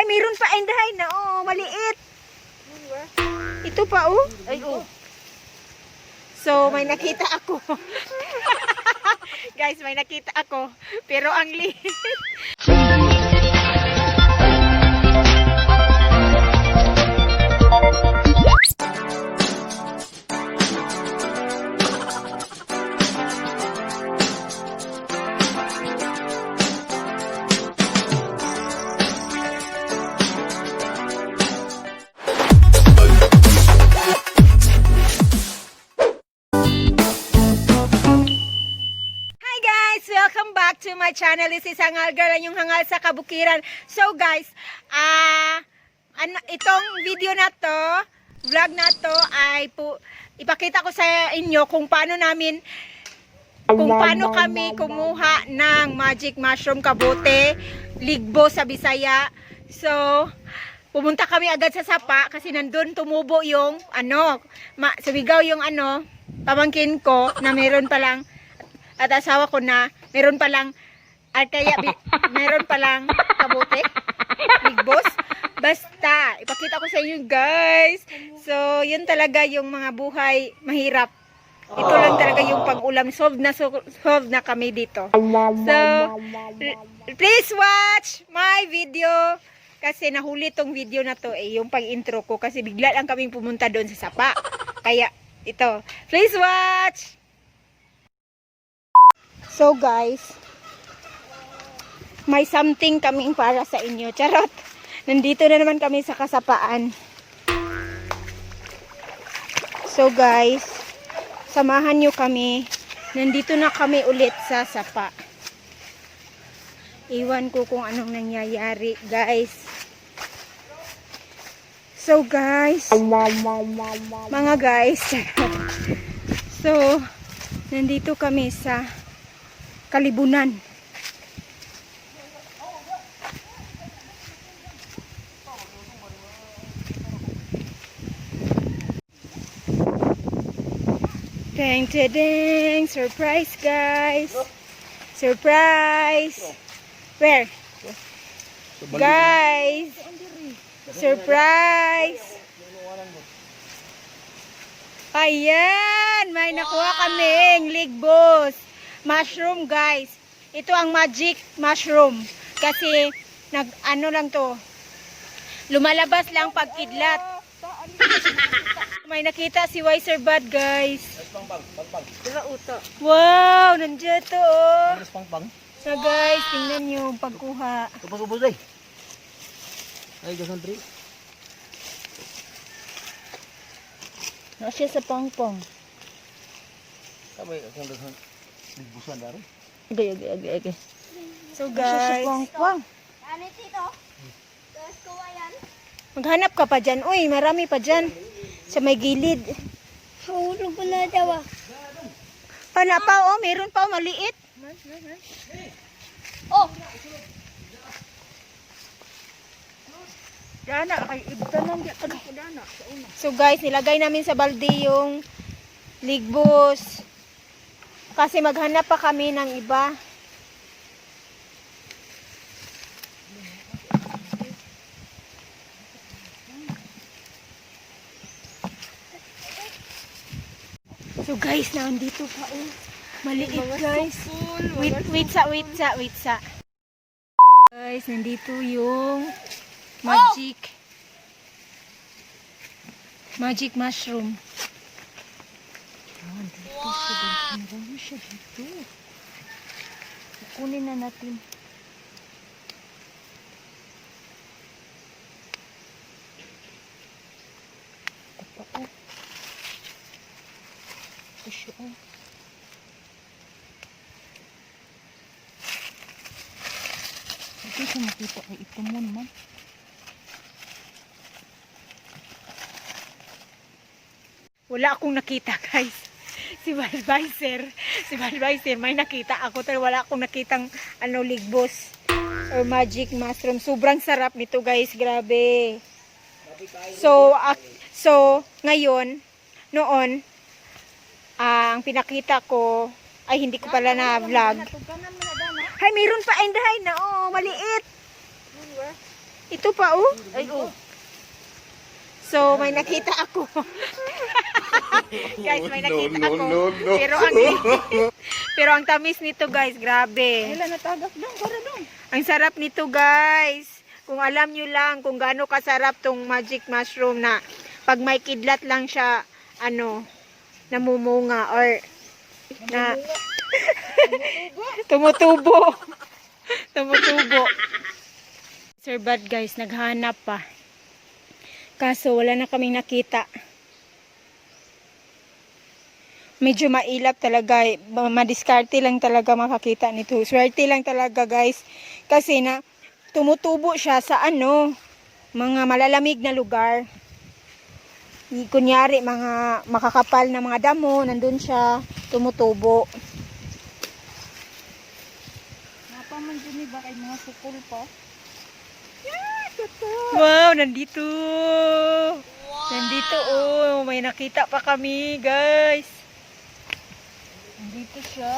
mayroon pa. Indahay na. Oh, maliit. Ito pa, oh. Ay, oh. So, may nakita ako. Guys, may nakita ako. Pero ang liit. Welcome back to my channel. This is Hangal Girl, yung hangal sa kabukiran. So guys, itong video na to, vlog na to ay ipakita ko sa inyo kung paano kami kumuha ng magic mushroom kabote, ligbo sa Bisaya. So, pumunta kami agad sa sapa kasi nandun tumubo yung sumigaw yung pamangkin ko na meron palang at asawa ko na meron palang meron palang kabote, ligbos. Basta, ipakita ko sa inyo guys. So, yun talaga yung mga buhay mahirap. Ito lang talaga yung pag-ulam. Solve na kami dito. So, please watch my video. Kasi nahuli tong video na to yung pag-intro ko. Kasi bigla lang kaming pumunta doon sa sapa. Kaya, ito. Please watch! So guys, may something kaming para sa inyo. Charot! Nandito na naman kami sa kasapaan. So guys, samahan nyo kami. Nandito na kami ulit sa sapa. Iwan ko kung anong nangyayari guys. So guys, mga guys, so nandito kami sa Kalibunan. Dang, dang, surprise guys. Surprise. Where? Guys. Surprise. Ayan, may nakuha kaming ligbos. Mushroom guys. Ito ang magic mushroom. Kasi lang to. Lumalabas lang pag kidlat. May nakita si Wiser Bud guys. Wow, nandiyan to oh. So guys, tingnan nyo yung pagkuha. Ay, gasan tri. Siya sa pangpang. Sabay, gasan. Busan dari. Okay. So guys, maghanap ka pa dyan. Uy, marami pa dyan. Sa may gilid. Hulog na daw. Pana pa oh, meron pa oh, maliit. Oh. Dana kay ibtanan di ano ko dana sa una. So guys, nilagay namin sa balde yung ligbos. Kasi maghanap pa kami ng iba. So guys, nandito pa oh. Maliit guys. Wait sa. Guys, nandito yung magic mushroom. Marami siya dito. Kunin na natin. Tapa oh. Ito siya oh. Ito siya makita kay ito mo naman. Wala akong nakita guys. Si Balviser may nakita ako pero wala akong nakitang ligbos or magic mushroom. Sobrang sarap nito guys, grabe. So ngayon noon ang pinakita ko ay hindi ko pala na vlog. Hay, mayroon pa indahay na oh, maliit. Ito pa, oh. Ay, oh. So, may nakita ako. Guys, may nakita ako. Pero ang tamis nito, guys, grabe. Wala natagak doon, para doon. Ang sarap nito, guys. Kung alam nyo lang kung gaano kasarap tong magic mushroom na pag may kidlat lang siya, ano, namumunga or na tumutubo. Tumutubo. Sir Bad, guys, naghanap pa. Kaso wala na kaming nakita. Medyo mailap talaga. Madiskarte lang talaga makakita nito. Swerte lang talaga, guys. Kasi na tumutubo siya sa ano, mga malalamig na lugar. Kunyari, mga makakapal na mga damo, nandun siya, tumutubo. Napaman dyan ba kay mga sukol pa? Wow, nandito. Nandito, oh. May nakita pa kami, guys. Nandito siya.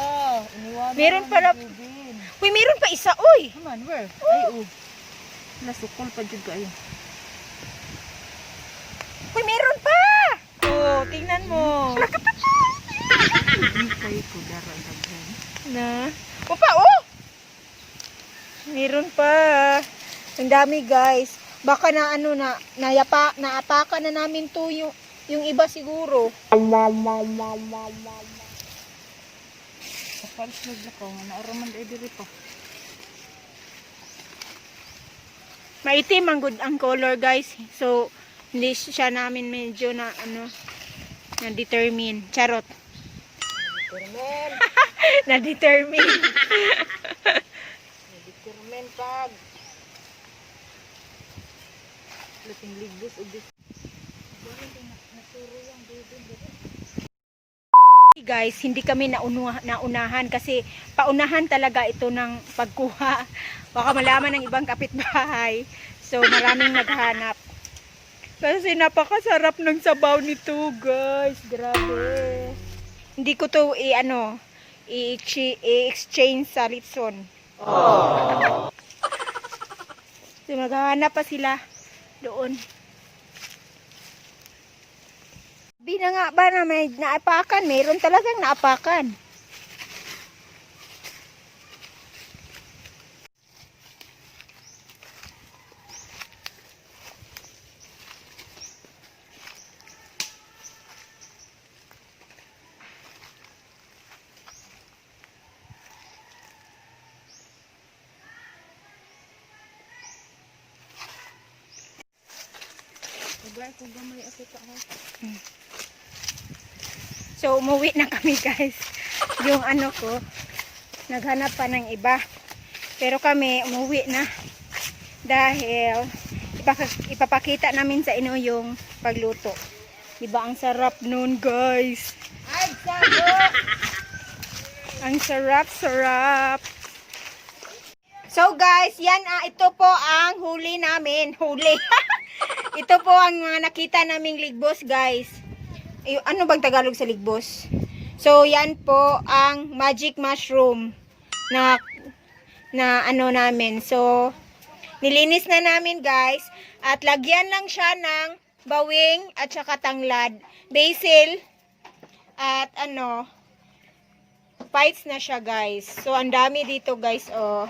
Iniwanan Meron na pala. ni Jubin. Uy, meron pa isa, uy. Come on, where? Ay, nasukol pa dyan kayo. Uy, meron pa. Oh, tingnan mo. Hindi kayo ko dara-dara. Na. Opa, oh. Meron pa. Ang dami, guys. Baka na ano na naapakan na namin to yung iba siguro. Kapalis na ko, naaraman ay diri pa. Maitim ang good ang color, guys. So, hindi siya namin medyo na ano na determine. Charot. Determen. Na determine. Determen pag. Lating ligbos o dis. Guys, hindi kami naunahan kasi paunahan talaga ito ng pagkuha. Baka malaman ng ibang kapitbahay. So, maraming naghanap. Kasi napakasarap ng sabaw nito, guys. Grabe. Hindi ko to i-exchange sa Litson. Oh. So, maghahanap pa sila doon. Bina nga ba na may naapakan? Meron talagang naapakan. Agay ko gamay ako ta ha. So, umuwi na kami, guys. Yung ano ko, naghanap pa ng iba. Pero kami, umuwi na. Dahil, ipapakita namin sa inyo yung pagluto. Diba, ang sarap nun, guys. Ay, sarap! Ang sarap-sarap. So, guys, yan, ito po ang huli namin. Huli. Ito po ang mga nakita naming ligbos, guys. Ano bang Tagalog sa ligbos? So, yan po ang magic mushroom na ano namin. So, nilinis na namin, guys. At lagyan lang siya ng bawing at saka tanglad. Basil at bites na siya, guys. So, ang dami dito, guys, oh.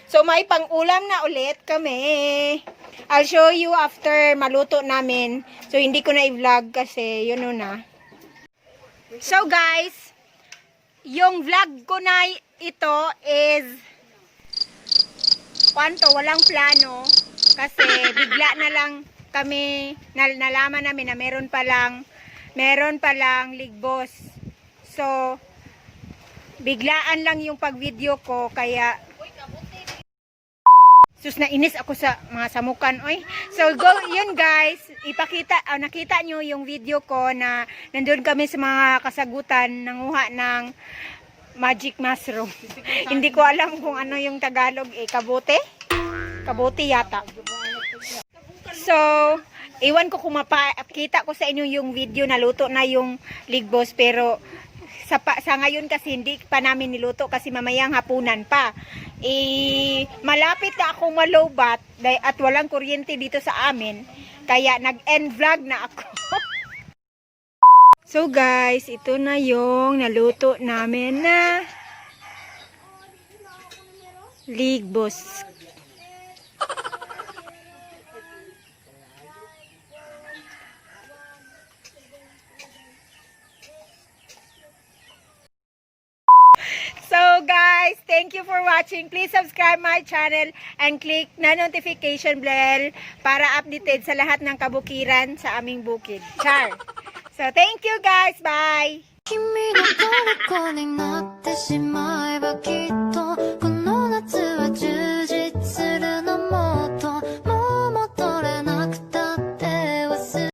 So, may pang-ulam na ulit kami. I'll show you after maluto namin. So, hindi ko na i-vlog kasi yun na. So, guys, yung vlog ko na ito is walang plano. Kasi bigla na lang kami nalaman namin na meron palang ligbos. So, biglaan lang yung pag-video ko kaya sus, nainis ako sa mga samukan, oy. So, yun guys, nakita nyo yung video ko na nandun kami sa mga kasagutan, nanguha ng magic mushroom. Hindi ko alam kung ano yung Tagalog, kabote? Kabote yata. So, iwan ko kung mapakita ko sa inyo yung video na luto na yung ligbos, pero sa ngayon kasi hindi pa namin niluto kasi mamayang hapunan pa. Malapit na akong malobat at walang kuryente dito sa amin. Kaya nag-end vlog na ako. So guys, ito na yung naluto namin na ligbos. So guys, thank you for watching. Please subscribe my channel and click na notification bell para updated sa lahat ng kabukiran sa aming bukid. Char! So thank you guys. Bye! 君の虜になってしまえばきっと